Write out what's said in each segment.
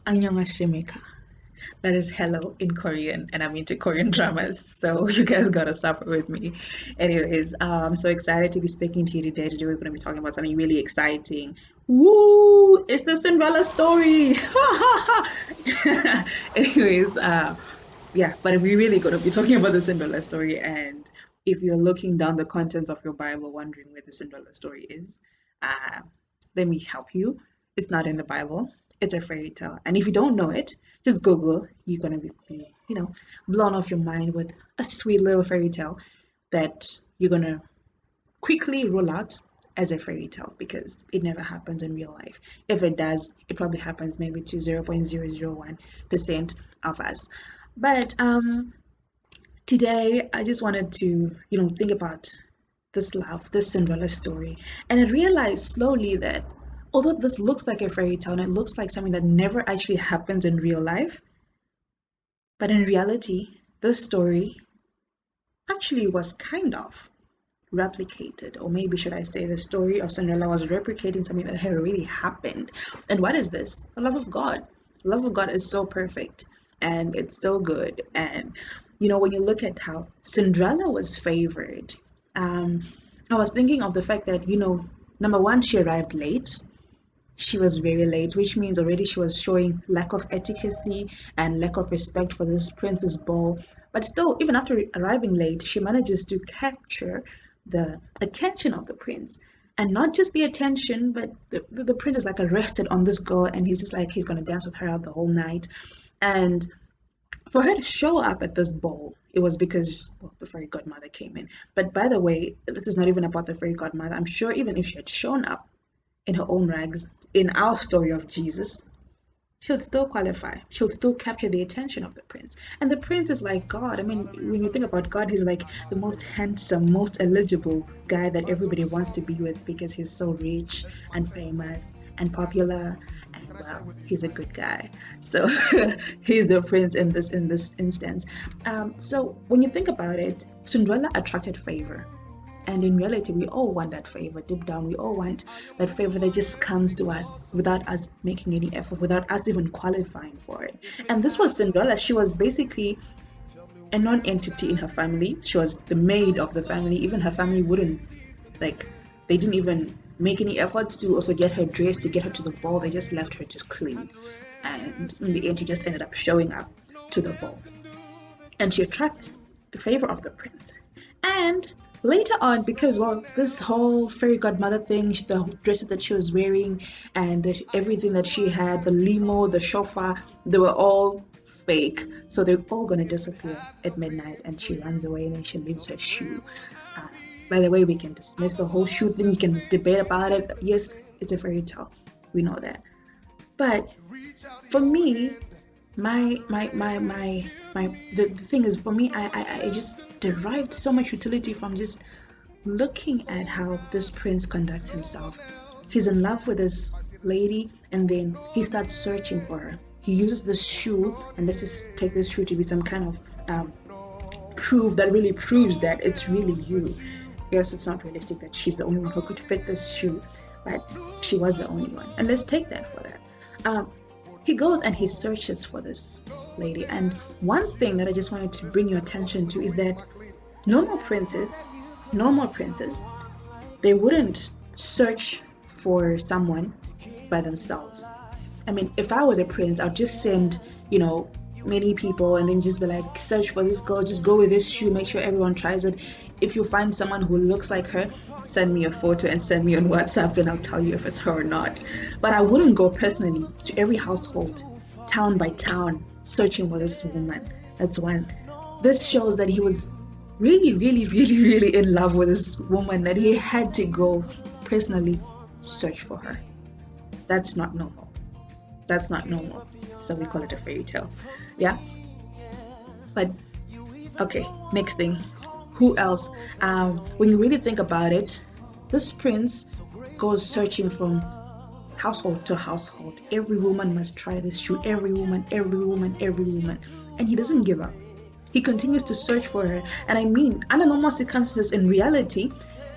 Annyeonghaseyo. That is hello in Korean, and I'm into Korean dramas, so you guys gotta suffer with me. Anyways, I'm so excited to be speaking to you today. Today we're gonna be talking about something really exciting. Woo! It's the Cinderella story. Anyways, yeah, but we're really gonna be talking about the Cinderella story, and if you're looking down the contents of your Bible, wondering where the Cinderella story is, uh, let me help you. It's not in the Bible. It's a fairy tale, and if you don't know it, just Google. You're gonna be blown off your mind with a sweet little fairy tale that you're gonna quickly rule out as a fairy tale because it never happens in real life. If it does, it probably happens maybe to 0.001% of us. But today I just wanted to, think about this love, this Cinderella story. And I realized slowly that although this looks like a fairy tale and it looks like something that never actually happens in real life, but in reality, this story actually was kind of replicated, or maybe should I say the story of Cinderella was replicating something that had already happened. And what is this? The love of God. The love of God is so perfect and it's so good. And when you look at how Cinderella was favored, um, I was thinking of the fact that, number one, she arrived late. She was very late, which means already she was showing lack of etiquette and lack of respect for this prince's ball. But still, even after arriving late, she manages to capture the attention of the prince. And not just the attention, but the prince is like arrested on this girl, and he's just like, he's going to dance with her out the whole night. And for her to show up at this ball, it was because, well, the fairy godmother came in. But by the way, this is not even about the fairy godmother. I'm sure even if she had shown up in her own rags in our story of Jesus, she'll still qualify. She'll still capture the attention of the prince. And the prince is like God. I mean, when you think about God, he's like the most handsome, most eligible guy that everybody wants to be with because he's so rich and famous and popular. And well, he's a good guy. So he's the prince in this instance. So when you think about it, Cinderella attracted favor. And in reality, we all want that favor deep down. We all want that favor that just comes to us without us making any effort, without us even qualifying for it. And this was Cinderella. She was basically a non-entity in her family. She was the maid of the family. Even her family wouldn't, like, they didn't even make any efforts to also get her dressed, to get her to the ball. They just left her to clean. And in the end, she just ended up showing up to the ball. And she attracts the favor of the prince. And later on, because well, this whole fairy godmother thing, the dresses that she was wearing, and everything that she had, the limo, the chauffeur, they were all fake. So they're all gonna disappear at midnight, and she runs away, and then she leaves her shoe. Uh, by the way, we can dismiss the whole shoe thing. You can debate about it. Yes, it's a fairy tale. We know that. But for me, the thing is, for me, I just derived so much utility from just looking at how this prince conducts himself. He's in love with this lady, and then he starts searching for her. He uses this shoe, and let's just take this shoe to be some kind of proof that really proves that it's really you. Yes, it's not realistic that she's the only one who could fit this shoe, but she was the only one, and let's take that for that. He goes and he searches for this lady. And one thing that I just wanted to bring your attention to is that normal princes, normal princes, they wouldn't search for someone by themselves. I mean, if I were the prince, I'd just send, many people and then just be like, search for this girl, just go with this shoe, make sure everyone tries it. If you find someone who looks like her, send me a photo and send me on WhatsApp and I'll tell you if it's her or not. But I wouldn't go personally to every household, town by town, searching for this woman. That's one. This shows that he was really, really, really, really in love with this woman that he had to go personally search for her. That's not normal. That's not normal. So we call it a fairy tale. Yeah. But okay, next thing. Who else? When you really think about it, this prince goes searching from household to household. Every woman must try this shoe. Every woman, every woman, every woman. And he doesn't give up. He continues to search for her. And I mean, under normal circumstances, in reality,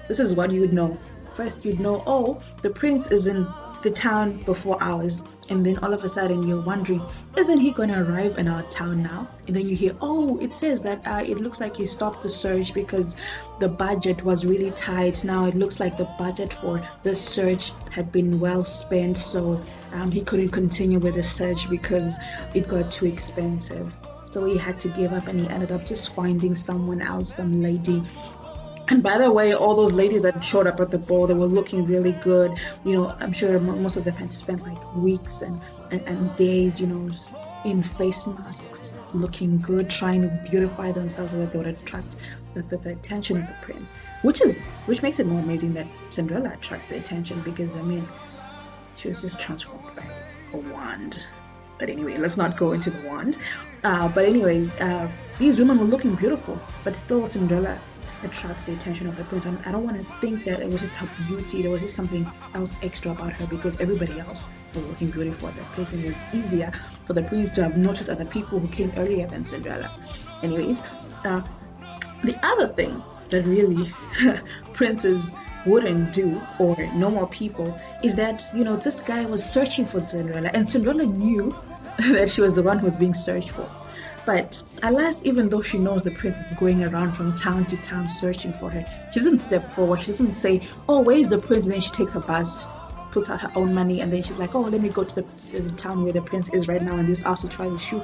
this is what you would know. First, you'd know, oh, the prince is in the town before ours, and then all of a sudden you're wondering, isn't he going to arrive in our town now? And then you hear, oh, it says that it looks like he stopped the search because the budget was really tight. Now it looks like the budget for this search had been well spent, so he couldn't continue with the search because it got too expensive. So he had to give up, and he ended up just finding someone else, some lady. And by the way, all those ladies that showed up at the ball, they were looking really good. I'm sure most of them had spent like weeks and days, in face masks, looking good, trying to beautify themselves so that they would attract the attention of the prince. Which makes it more amazing that Cinderella attracts the attention because, I mean, she was just transformed by a wand. But anyway, let's not go into the wand. But anyways, these women were looking beautiful, but still Cinderella attracts the attention of the prince. And I don't want to think that it was just her beauty. There was just something else extra about her because everybody else was looking beautiful at that place, and it was easier for the prince to have noticed other people who came earlier than Cinderella. Anyways, the other thing that really princes wouldn't do, or normal people, is that this guy was searching for Cinderella, and Cinderella knew that she was the one who was being searched for. But alas, even though she knows the prince is going around from town to town searching for her, she doesn't step forward. She doesn't say, oh, where's the prince? And then she takes a bus, puts out her own money, and then she's like, oh, let me go to the town where the prince is right now and just also try to shoot.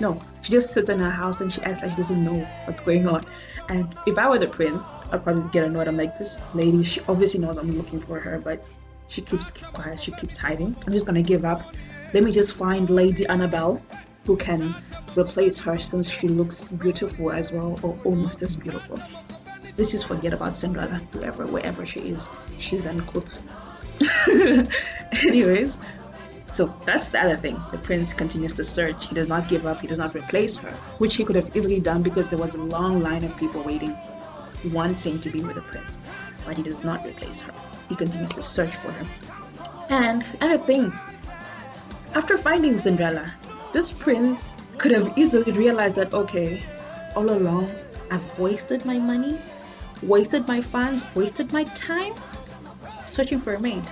No, she just sits in her house and she acts like she doesn't know what's going on. And if I were the prince, I'd probably get annoyed. I'm like, this lady, she obviously knows I'm looking for her, but she keeps quiet, she keeps hiding. I'm just gonna give up. Let me just find Lady Annabelle, who can replace her since she looks beautiful as well, or almost as beautiful. Let's just forget about Cinderella, wherever she is. She's uncouth. Anyways, so that's the other thing. The prince continues to search. He does not give up. He does not replace her, which he could have easily done because there was a long line of people waiting, wanting to be with the prince. But he does not replace her. He continues to search for her. And other thing, after finding Cinderella, this prince could have easily realized that, okay, all along, I've wasted my money, wasted my funds, wasted my time searching for a maid.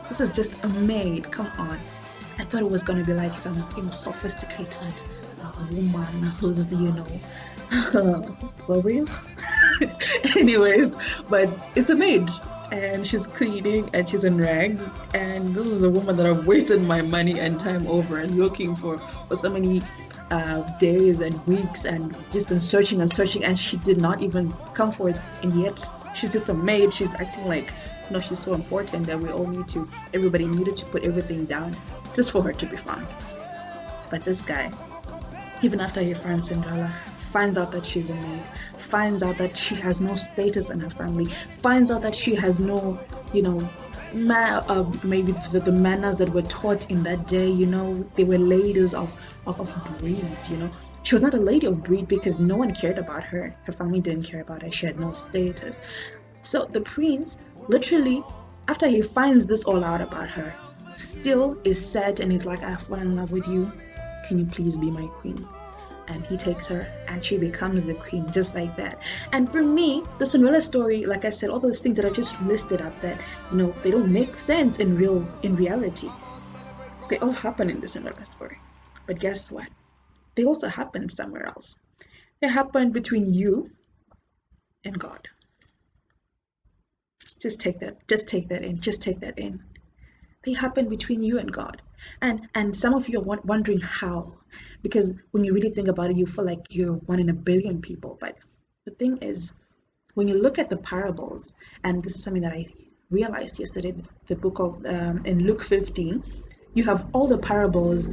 This is just a maid, come on. I thought it was going to be like some, sophisticated woman who's, for real. Anyways, but it's a maid, and she's cleaning, and she's in rags, and this is a woman that I've wasted my money and time over and looking for so many days and weeks, and just been searching and searching, and she did not even come for it, and yet she's just a maid. She's acting like, she's so important that everybody needed to put everything down just for her to be found. But this guy, even after he finds Cinderella, finds out that she's a maid, finds out that she has no status in her family, finds out that she has no, maybe the manners that were taught in that day, they were ladies of breed, She was not a lady of breed because no one cared about her. Her family didn't care about her. She had no status. So the prince, literally, after he finds this all out about her, still is sad, and he's like, I've fallen in love with you. Can you please be my queen? And he takes her, and she becomes the queen, just like that. And for me, the Cinderella story, like I said, all those things that I just listed up that, they don't make sense in reality. They all happen in the Cinderella story. But guess what? They also happen somewhere else. They happen between you and God. Just take that in. They happen between you and God. And some of you are wondering how. Because when you really think about it, you feel like you're one in a billion people. But the thing is, when you look at the parables, and this is something that I realized yesterday, the book of in Luke 15, you have all the parables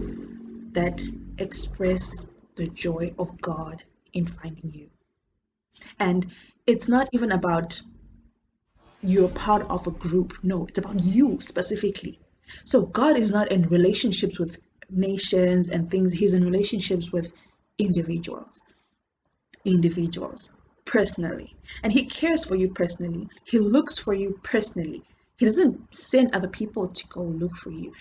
that express the joy of God in finding you. And it's not even about you're part of a group. No, it's about you specifically. So God is not in relationships with nations and things. He's in relationships with individuals personally, and he cares for you personally. He looks for you personally. He doesn't send other people to go look for you.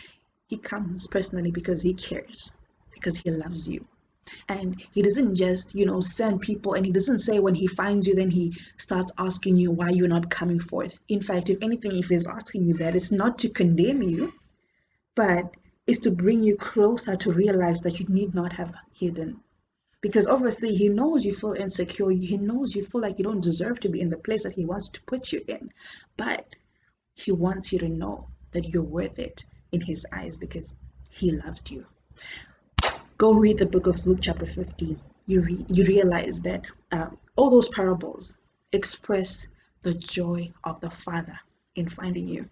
He comes personally because he cares, because he loves you. And he doesn't just send people, and he doesn't say when he finds you then he starts asking you why you're not coming forth. In fact, if anything, if he's asking you that, it's not to condemn you, but it's to bring you closer to realize that you need not have hidden. Because obviously he knows you feel insecure, he knows you feel like you don't deserve to be in the place that he wants to put you in. But he wants you to know that you're worth it in his eyes because he loved you. Go read the book of Luke, chapter 15. You realize that all those parables express the joy of the Father in finding you.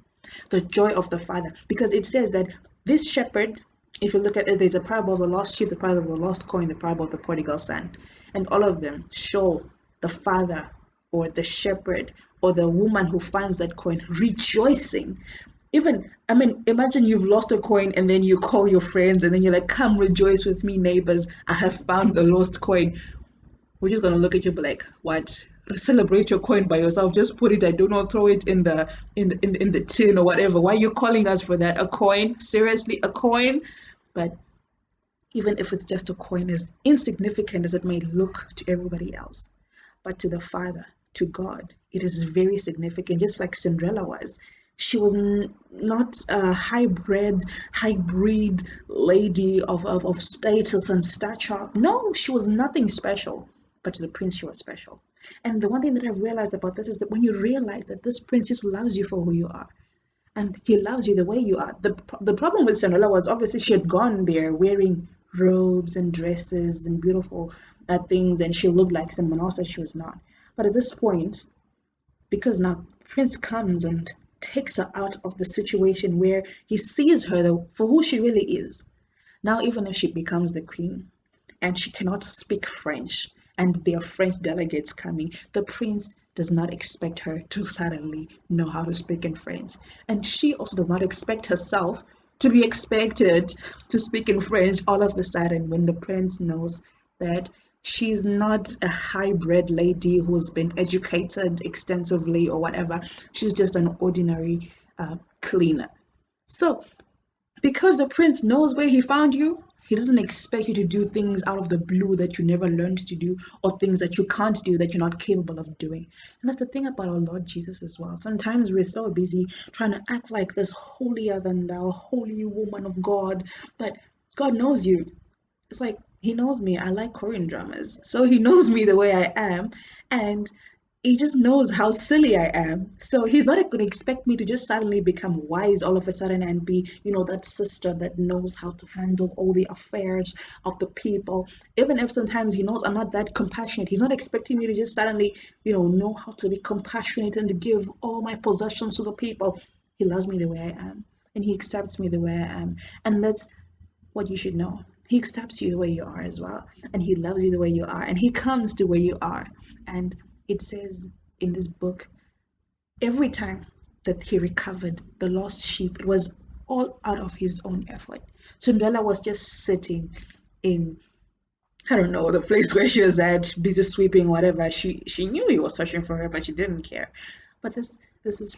The joy of the Father. Because it says that this shepherd, if you look at it, there's a parable of the lost sheep, the parable of the lost coin, the parable of the prodigal son. And all of them show the Father or the shepherd or the woman who finds that coin rejoicing. Even, I mean, imagine you've lost a coin and then you call your friends and then you're like, come rejoice with me, neighbors. I have found the lost coin. We're just gonna look at you and be like, what? Celebrate your coin by yourself. Just put it, I do not throw it in the tin or whatever. Why are you calling us for that? A coin? Seriously, a coin? But even if it's just a coin, as insignificant as it may look to everybody else, but to the Father, to God, it is very significant, just like Cinderella was. She was not a hybrid lady of status and stature. No, she was nothing special, but to the prince, she was special. And the one thing that I've realized about this is that when you realize that this prince just loves you for who you are, and he loves you the way you are. The problem with Cinderella was obviously she had gone there wearing robes and dresses and beautiful things, and she looked like someone else that she was not. But at this point, because now Prince comes and takes her out of the situation where he sees her for who she really is. Now, even if she becomes the queen and she cannot speak French, and there are French delegates coming, the prince does not expect her to suddenly know how to speak in French. And she also does not expect herself to be expected to speak in French all of a sudden when the prince knows that she's not a hybrid lady who's been educated extensively or whatever. She's just an ordinary cleaner. So because the prince knows where he found you, he doesn't expect you to do things out of the blue that you never learned to do or things that you can't do that you're not capable of doing. And that's the thing about our Lord Jesus as well. Sometimes we're so busy trying to act like this holier than thou, holy woman of God, but God knows you. It's like he knows me. I like Korean dramas. So he knows me the way I am. And he just knows how silly I am. So he's not going to expect me to just suddenly become wise all of a sudden and be, that sister that knows how to handle all the affairs of the people. Even if sometimes he knows I'm not that compassionate, he's not expecting me to just suddenly, know how to be compassionate and to give all my possessions to the people. He loves me the way I am, and he accepts me the way I am. And that's what you should know. He accepts you the way you are as well, and he loves you the way you are, and he comes to where you are. And it says in this book, every time that he recovered the lost sheep, it was all out of his own effort. Cinderella was just sitting in, I don't know, the place where she was at, busy sweeping, whatever. She knew he was searching for her, but she didn't care. But this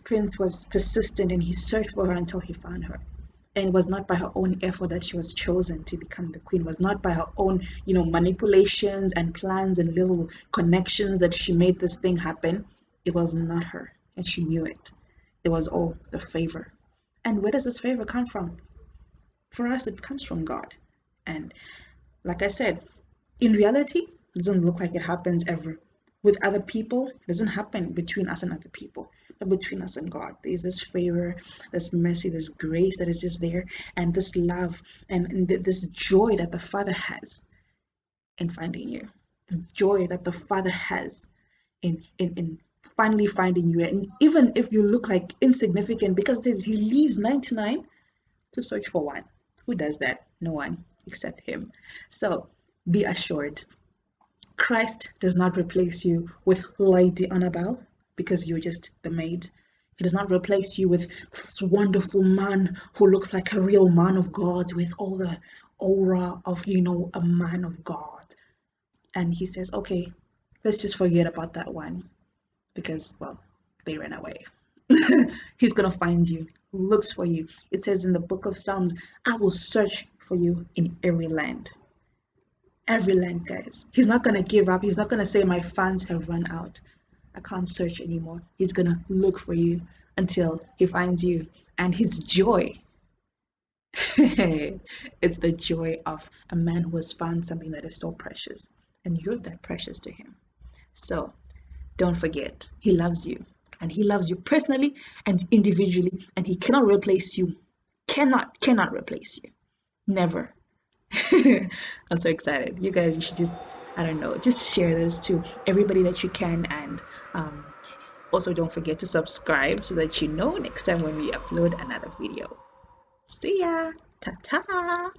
prince was persistent, and he searched for her until he found her. And it was not by her own effort that she was chosen to become the queen. It was not by her own, manipulations and plans and little connections that she made this thing happen. It was not her, and she knew it. It was all the favor. And where does this favor come from? For us, it comes from God. And like I said, in reality, it doesn't look like it happens ever. With other people, it doesn't happen between us and other people, but between us and God. There's this favor, this mercy, this grace that is just there, and this love and this joy that the Father has in finding you. This joy that the Father has in finally finding you. And even if you look like insignificant, because he leaves 99 to search for one. Who does that? No one except him. So be assured, Christ does not replace you with Lady Annabelle because you're just the maid. He does not replace you with this wonderful man who looks like a real man of God with all the aura of, a man of God. And he says, okay, let's just forget about that one because, well, they ran away. He's going to find you, looks for you. It says in the book of Psalms, I will search for you in every land. Every land, guys. He's not going to give up. He's not going to say, my funds have run out. I can't search anymore. He's going to look for you until he finds you. And his joy It's the joy of a man who has found something that is so precious, and you're that precious to him. So don't forget, he loves you, and he loves you personally and individually, and he cannot replace you. Cannot replace you. Never. I'm so excited. You guys, you should just, I don't know, just share this to everybody that you can, and um, also don't forget to subscribe so that you know next time when we upload another video. See ya. Ta ta.